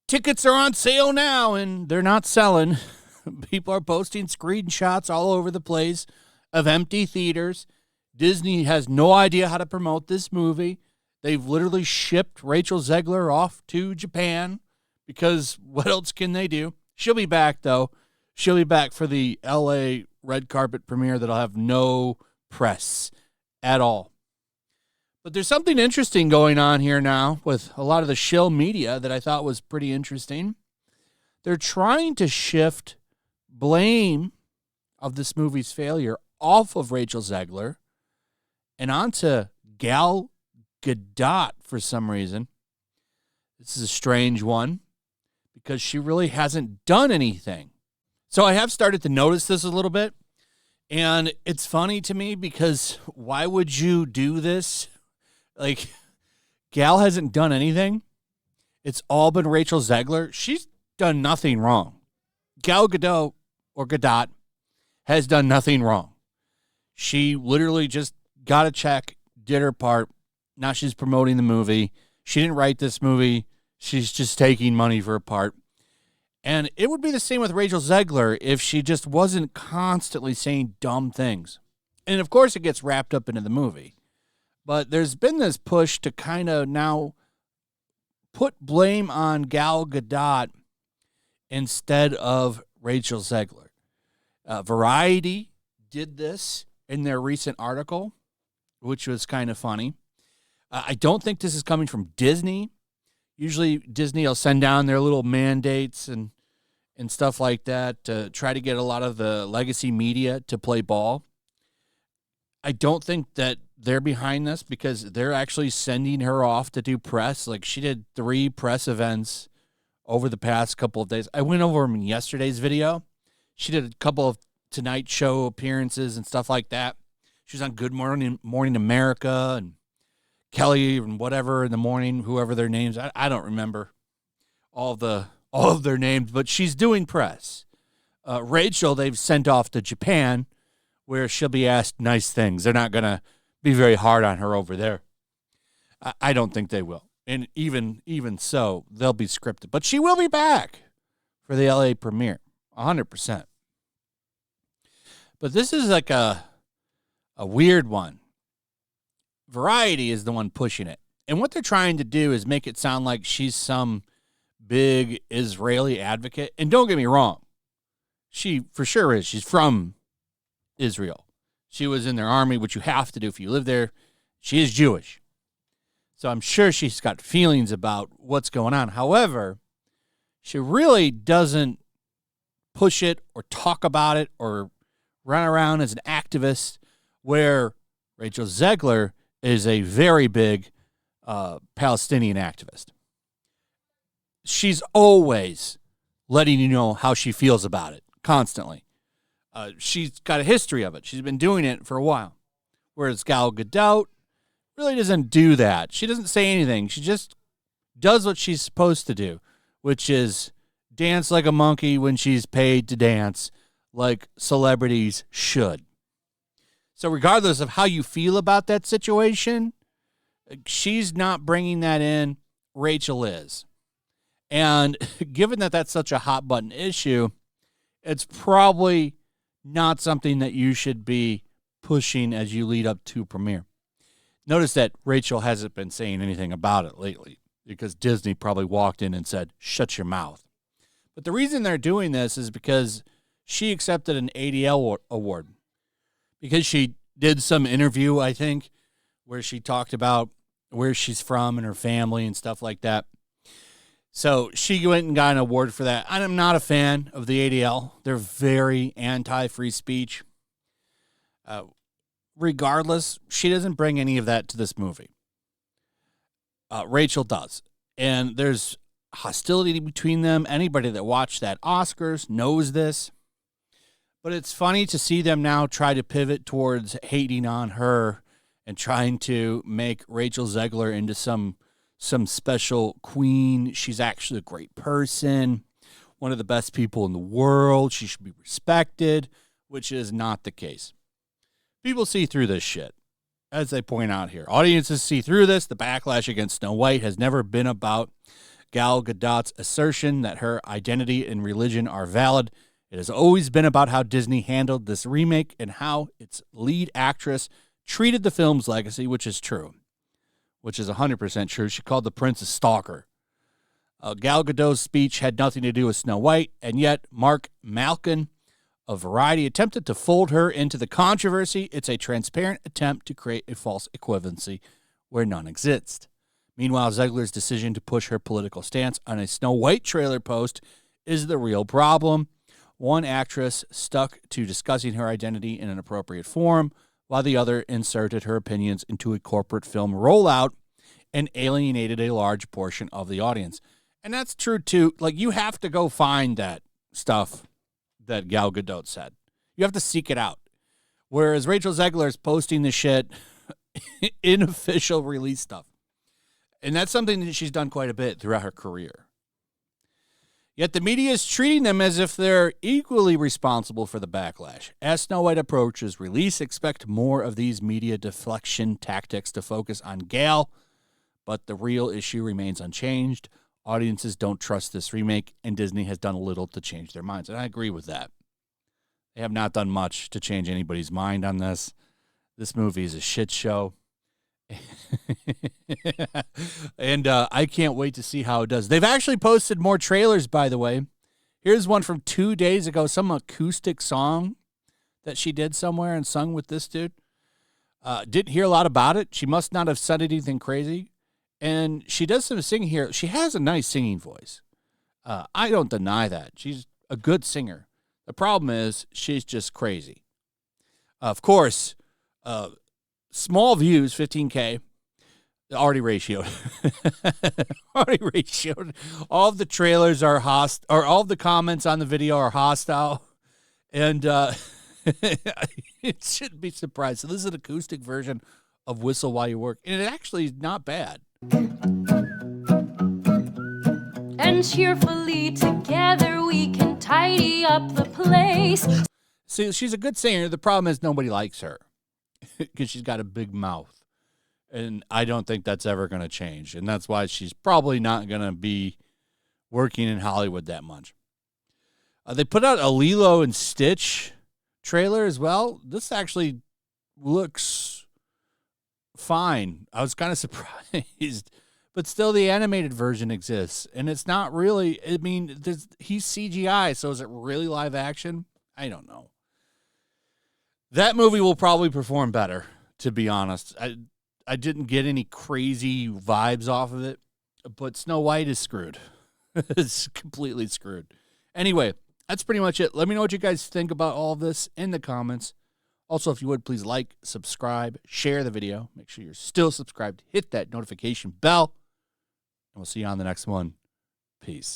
Tickets are on sale now, and they're not selling. People are posting screenshots all over the place of empty theaters. Disney has no idea how to promote this movie. They've literally shipped Rachel Zegler off to Japan because what else can they do? She'll be back, though. She'll be back for the LA red carpet premiere that'll have no press at all. But there's something interesting going on here now with a lot of the shill media that I thought was pretty interesting. They're trying to shift blame of this movie's failure off of Rachel Zegler and onto Gal Gadot for some reason. This is a strange one because she really hasn't done anything. So I have started to notice this a little bit, and it's funny to me because why would you do this? Like, Gal hasn't done anything. It's all been Rachel Zegler. She's done nothing wrong. Gal Gadot, or Gadot, has done nothing wrong. She literally just got a check, did her part. Now she's promoting the movie. She didn't write this movie. She's just taking money for a part. And it would be the same with Rachel Zegler if she just wasn't constantly saying dumb things. And, of course, it gets wrapped up into the movie. But there's been this push to kind of now put blame on Gal Gadot instead of Rachel Zegler. Variety did this in their recent article, which was kind of funny. I don't think this is coming from Disney. Usually Disney will send down their little mandates and stuff like that to try to get a lot of the legacy media to play ball. I don't think that they're behind this because they're actually sending her off to do press. Like, she did 3 press events over the past couple of days. I went over them in yesterday's video. She did a couple of Tonight Show appearances and stuff like that. She was on Good Morning America and Kelly and whatever in the morning, whoever their names. I don't remember all of their names, but she's doing press. Rachel, they've sent off to Japan, where she'll be asked nice things. They're not going to be very hard on her over there. I don't think they will. And even so, they'll be scripted. But she will be back for the LA premiere, 100%. But this is like a weird one. Variety is the one pushing it. And what they're trying to do is make it sound like she's some big Israeli advocate. And don't get me wrong. She for sure is. She's from Israel. She was in their army, which you have to do if you live there. She is Jewish. So I'm sure she's got feelings about what's going on. However, she really doesn't push it or talk about it or run around as an activist, where Rachel Zegler is a very big Palestinian activist. She's always letting you know how she feels about it, constantly. She's got a history of it. She's been doing it for a while. Whereas Gal Gadot really doesn't do that. She doesn't say anything. She just does what she's supposed to do, which is dance like a monkey when she's paid to dance, like celebrities should. So regardless of how you feel about that situation, she's not bringing that in. Rachel is. And given that that's such a hot button issue, it's probably not something that you should be pushing as you lead up to premiere. Notice that Rachel hasn't been saying anything about it lately because Disney probably walked in and said, shut your mouth. But the reason they're doing this is because she accepted an ADL award because she did some interview, I think, where she talked about where she's from and her family and stuff like that. So she went and got an award for that. I'm not a fan of the ADL. They're very anti-free speech. Regardless, she doesn't bring any of that to this movie. Rachel does. And there's hostility between them. Anybody that watched that Oscars knows this. But it's funny to see them now try to pivot towards hating on her and trying to make Rachel Zegler into some special queen. She's actually a great person, one of the best people in the world. She should be respected, which is not the case. People see through this shit, as they point out here. Audiences see through this. The backlash against Snow White has never been about Gal Gadot's assertion that her identity and religion are valid. It has always been about how Disney handled this remake and how its lead actress treated the film's legacy, which is true, which is 100% true. She called the prince a stalker. Gal Gadot's speech had nothing to do with Snow White, and yet Mark Malkin of Variety attempted to fold her into the controversy. It's a transparent attempt to create a false equivalency where none exists. Meanwhile, Zegler's decision to push her political stance on a Snow White trailer post is the real problem. One actress stuck to discussing her identity in an appropriate form, while the other inserted her opinions into a corporate film rollout and alienated a large portion of the audience. And that's true, too. Like, you have to go find that stuff that Gal Gadot said. You have to seek it out. Whereas Rachel Zegler is posting the shit in official release stuff. And that's something that she's done quite a bit throughout her career. Yet the media is treating them as if they're equally responsible for the backlash. As Snow White approaches release, expect more of these media deflection tactics to focus on Gal, but the real issue remains unchanged. Audiences don't trust this remake, and Disney has done little to change their minds. And I agree with that. They have not done much to change anybody's mind on this. This movie is a shit show. And I can't wait to see how it does. They've actually posted more trailers, by the way. Here's one from 2 days ago, some acoustic song that she did somewhere and sung with this dude. Didn't hear a lot about it. She must not have said anything crazy. And she does some singing here. She has a nice singing voice. I don't deny that. She's a good singer. The problem is she's just crazy. Of course, small views, 15K, already ratioed. Already ratioed. All of the trailers are hostile, or all of the comments on the video are hostile. And it shouldn't be surprised. So this is an acoustic version of Whistle While You Work. And it actually is not bad. And cheerfully together we can tidy up the place. See, she's a good singer. The problem is nobody likes her because she's got a big mouth. And I don't think that's ever going to change. And that's why she's probably not going to be working in Hollywood that much. They put out a Lilo and Stitch trailer as well. This actually looks fine. I was kind of surprised. But still, the animated version exists. And it's not really, I mean, he's CGI, so is it really live action? I don't know. That movie will probably perform better, to be honest. I didn't get any crazy vibes off of it, but Snow White is screwed. It's completely screwed. Anyway, that's pretty much it. Let me know what you guys think about all of this in the comments. Also, if you would, please like, subscribe, share the video. Make sure you're still subscribed. Hit that notification bell. And we'll see you on the next one. Peace.